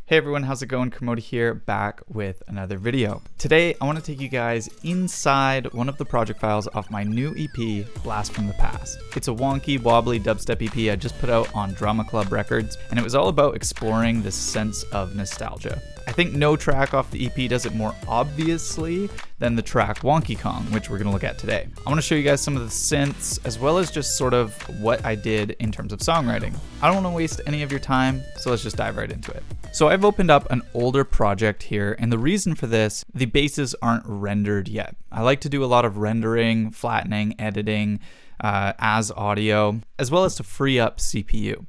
Hey everyone, how's it going? Kermode here, back with another video. Today, I want to take you guys inside one of the project files of my new EP, Blast from the Past. It's a wonky, wobbly dubstep EP I just put out on Drama Club Records, and it was all about exploring this sense of nostalgia. I think no track off the EP does it more obviously than the track Wonky Kong, which we're going to look at today. I want to show you guys some of the synths, as well as just sort of what I did in terms of songwriting. I don't want to waste any of your time, so let's just dive right into it. So I've opened up an older project here, and the reason for this, the basses aren't rendered yet. I like to do a lot of rendering, flattening, editing as audio, as well as to free up CPU.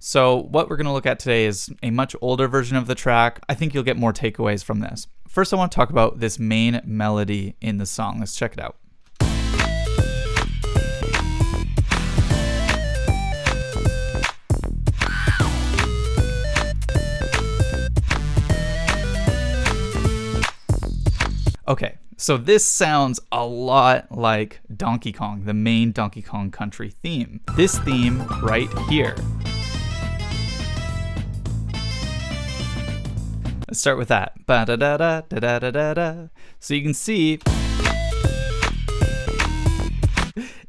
So what we're going to look at today is a much older version of the track. I think you'll get more takeaways from this. First, I want to talk about this main melody in the song. Let's check it out. Okay, so this sounds a lot like Donkey Kong, the main Donkey Kong Country theme. This theme right here. Let's start with that. Ba-da-da-da-da-da-da-da. So you can see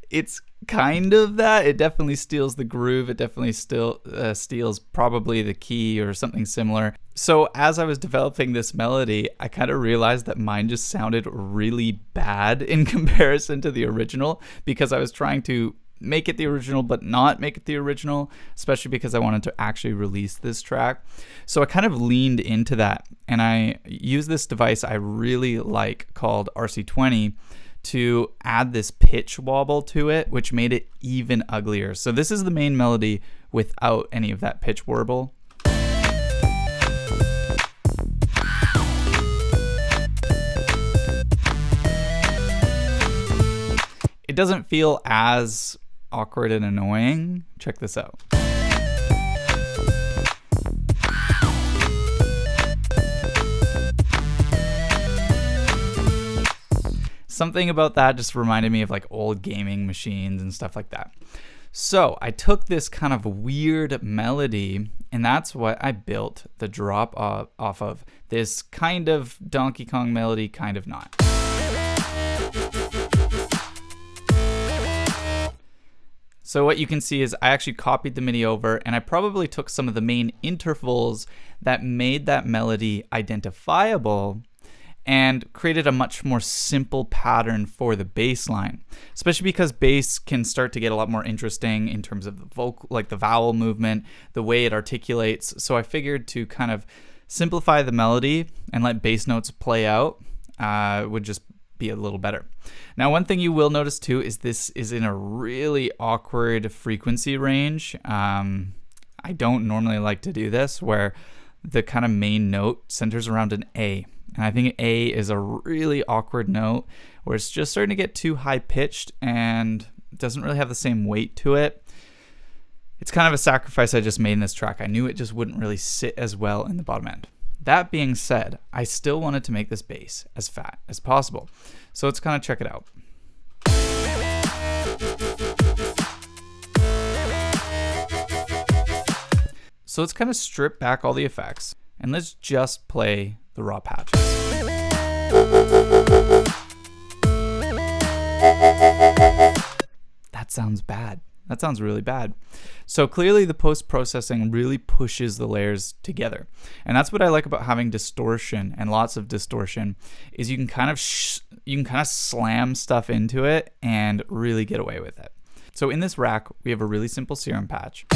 it's kind of that. It definitely steals the groove. It definitely still steals probably the key or something similar. So as I was developing this melody, I kind of realized that mine just sounded really bad in comparison to the original, because I was trying to make it the original but not make it the original, especially because I wanted to actually release this track. So I kind of leaned into that, and I used this device I really like called RC20 to add this pitch wobble to it, which made it even uglier. So this is the main melody without any of that pitch warble. It doesn't feel as awkward and annoying. Check this out. Something about that just reminded me of like old gaming machines and stuff like that. So I took this kind of weird melody, and that's what I built the drop off of. This kind of Donkey Kong melody, kind of not. So what you can see is I actually copied the MIDI over, and I probably took some of the main intervals that made that melody identifiable and created a much more simple pattern for the bass line, especially because bass can start to get a lot more interesting in terms of the vocal, like the vowel movement, the way it articulates. So I figured to kind of simplify the melody and let bass notes play out would just be a little better. Now, one thing you will notice too is this is in a really awkward frequency range. I don't normally like to do this, where the kind of main note centers around an A. And I think A is a really awkward note where it's just starting to get too high pitched and doesn't really have the same weight to it. It's kind of a sacrifice I just made in this track. I knew it just wouldn't really sit as well in the bottom end. That being said, I still wanted to make this bass as fat as possible. So let's kind of check it out. So let's kind of strip back all the effects, and let's just play the raw patches. That sounds bad. That sounds really bad. So clearly the post-processing really pushes the layers together. And that's what I like about having distortion, and lots of distortion, is you can kind of slam stuff into it and really get away with it. So in this rack, we have a really simple Serum Patch.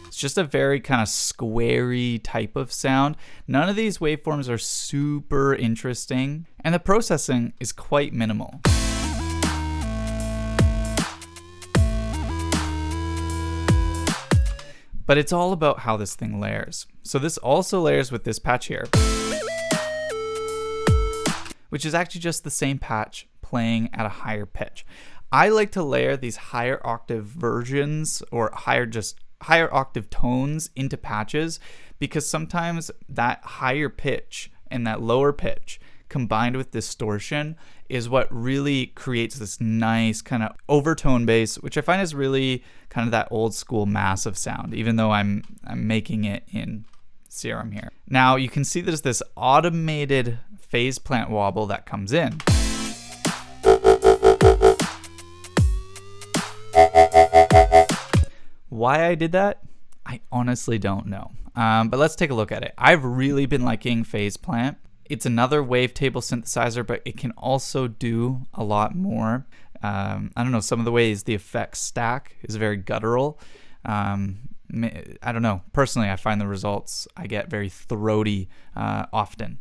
It's just a very kind of squarey type of sound. None of these waveforms are super interesting, and the processing is quite minimal. But it's all about how this thing layers. So this also layers with this patch here, which is actually just the same patch playing at a higher pitch. I like to layer these higher octave versions or higher octave tones into patches, because sometimes that higher pitch and that lower pitch combined with distortion is what really creates this nice kind of overtone bass, which I find is really kind of that old school massive sound, even though I'm making it in Serum here. Now you can see there's this automated phase plant wobble that comes in. Why I did that, I honestly don't know. But let's take a look at it. I've really been liking phase plant. It's another wavetable synthesizer, but it can also do a lot more. I don't know, some of the ways the effects stack is very guttural. I don't know. Personally, I find the results I get very throaty often.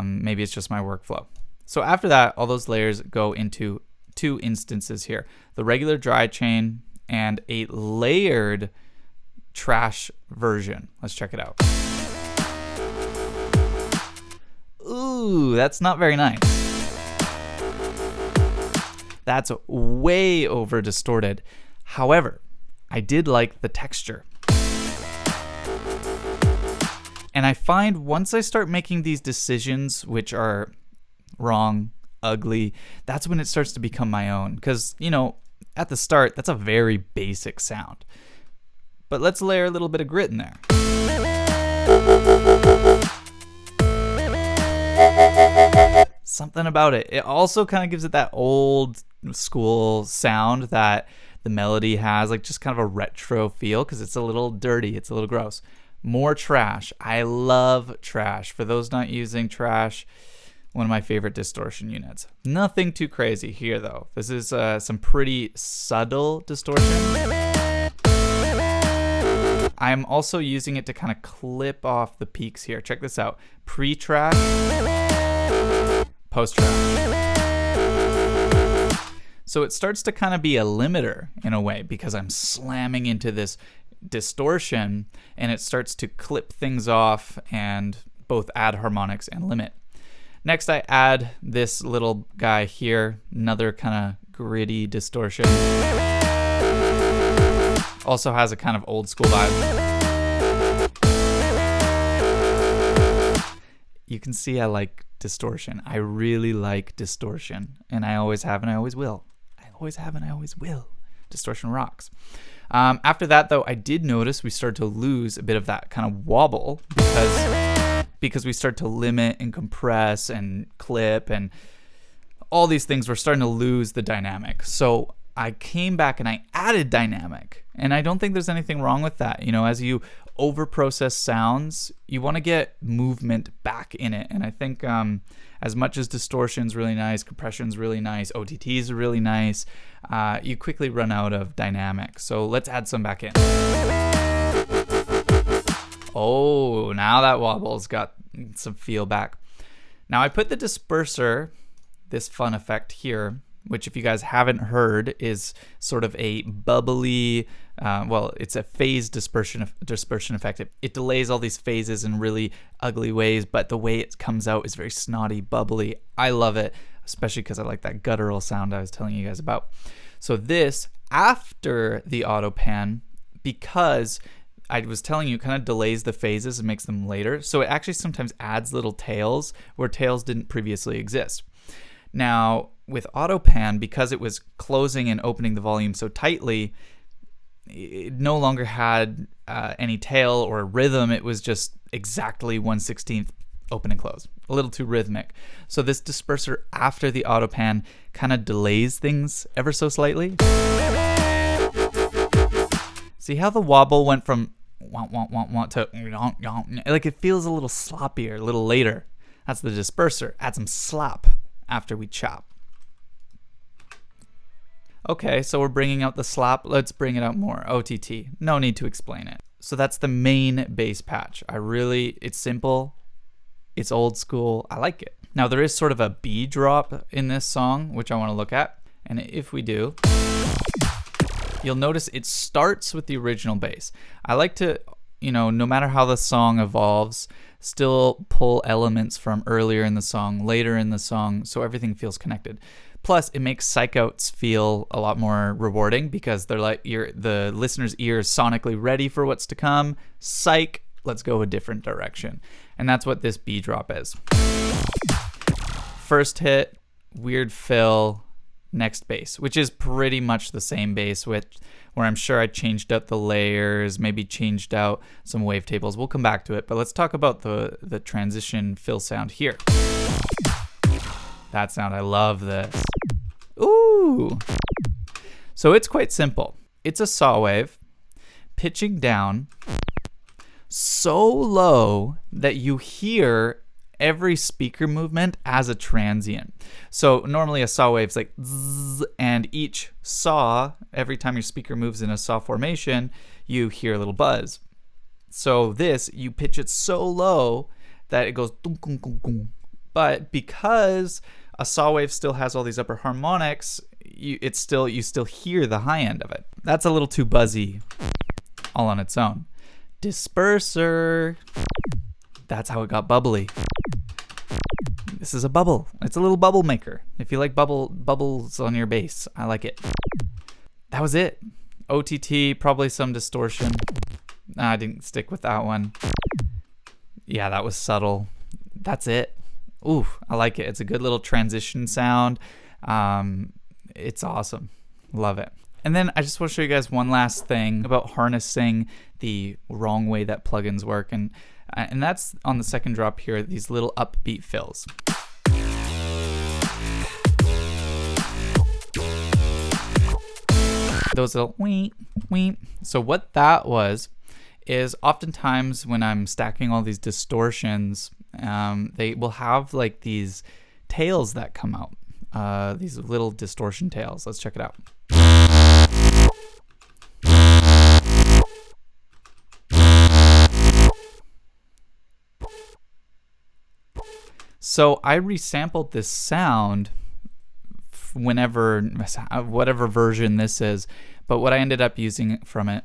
Maybe it's just my workflow. So after that, all those layers go into two instances here. The regular dry chain and a layered trash version. Let's check it out. Ooh, that's not very nice. That's way over distorted. However, I did like the texture. And I find once I start making these decisions, which are wrong, ugly, that's when it starts to become my own. Because, you know, at the start, that's a very basic sound. But let's layer a little bit of grit in there. Something about it. It also kind of gives it that old school sound that the melody has, like just kind of a retro feel, because it's a little dirty, it's a little gross. More trash. I love trash. For those not using trash, one of my favorite distortion units. Nothing too crazy here though. This is some pretty subtle distortion. I'm also using it to kind of clip off the peaks here. Check this out. Pre-track, post-track. So it starts to kind of be a limiter in a way because I'm slamming into this distortion and it starts to clip things off and both add harmonics and limit. Next I add this little guy here, another kind of gritty distortion. Also has a kind of old school vibe. You can see I like distortion. I really like distortion. And I always have and I always will. I always have and I always will. Distortion rocks. After that though, I did notice we started to lose a bit of that kind of wobble because we start to limit and compress and clip and all these things. We're starting to lose the dynamic. So I came back and I added dynamic. And I don't think there's anything wrong with that. You know, as you over-process sounds, you want to get movement back in it. And I think as much as distortion's really nice, compression's really nice, OTT's are really nice, you quickly run out of dynamic. So let's add some back in. Oh, now that wobble's got some feel back. Now I put the disperser, this fun effect here, which if you guys haven't heard is sort of a bubbly, well, it's a phase dispersion effect. It delays all these phases in really ugly ways, but the way it comes out is very snotty, bubbly. I love it, especially because I like that guttural sound I was telling you guys about. So this, after the auto pan, because I was telling you, kind of delays the phases and makes them later. So it actually sometimes adds little tails where tails didn't previously exist. Now, with AutoPan, because it was closing and opening the volume so tightly, it no longer had any tail or rhythm. It was just exactly 1/16 open and close. A little too rhythmic. So this disperser after the AutoPan kind of delays things ever so slightly. See how the wobble went from want to like it feels a little sloppier, a little later. That's the disperser. Add some slop after we chop. Okay, so we're bringing out the slop. Let's bring it out more. OTT. No need to explain it. So that's the main bass patch. It's simple. It's old school. I like it. Now there is sort of a B drop in this song, which I want to look at. And if we do, you'll notice it starts with the original bass. I like to, no matter how the song evolves, still pull elements from earlier in the song, later in the song, so everything feels connected. Plus, it makes psych outs feel a lot more rewarding because they're like the listener's ear is sonically ready for what's to come. Psych, let's go a different direction. And that's what this B drop is. first hit, weird fill, next bass, which is pretty much the same bass, where I'm sure I changed out the layers, maybe changed out some wavetables. We'll come back to it, but let's talk about the transition fill sound here. That sound, I love this. Ooh. So it's quite simple. It's a saw wave pitching down so low that you hear every speaker movement as a transient. So normally a saw wave's like zzz, and each saw, every time your speaker moves in a saw formation, you hear a little buzz. So this, you pitch it so low that it goes dum, dum, dum, dum. But because a saw wave still has all these upper harmonics, you still hear the high end of it. That's a little too buzzy all on its own. Disperser. That's how it got bubbly. This is a bubble. It's a little bubble maker. If you like bubbles on your bass, I like it. That was it. OTT, probably some distortion. Nah, I didn't stick with that one. Yeah, that was subtle. That's it. Ooh, I like it. It's a good little transition sound. It's awesome. Love it. And then I just want to show you guys one last thing about harnessing the wrong way that plugins work. And that's on the second drop here, these little upbeat fills. Those little wee, wee. So what that was is oftentimes when I'm stacking all these distortions, they will have like these tails that come out, these little distortion tails. Let's check it out. So I resampled this sound whatever version this is, but what I ended up using from it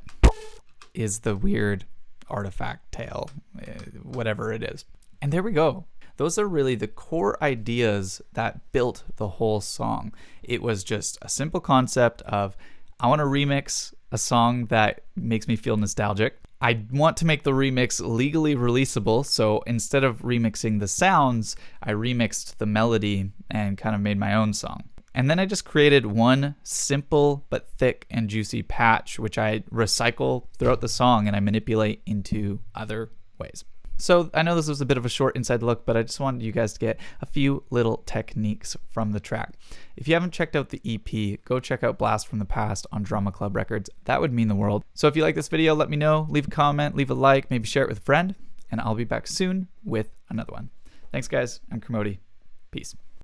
is the weird artifact tail, whatever it is. And there we go. Those are really the core ideas that built the whole song. It was just a simple concept of, I want to remix a song that makes me feel nostalgic. I want to make the remix legally releasable, so instead of remixing the sounds, I remixed the melody and kind of made my own song. And then I just created one simple but thick and juicy patch, which I recycle throughout the song and I manipulate into other ways. So I know this was a bit of a short inside look, but I just wanted you guys to get a few little techniques from the track. If you haven't checked out the EP, go check out Blast from the Past on Drama Club Records. That would mean the world. So if you like this video, let me know, leave a comment, leave a like, maybe share it with a friend, and I'll be back soon with another one. Thanks guys, I'm Kermode. Peace.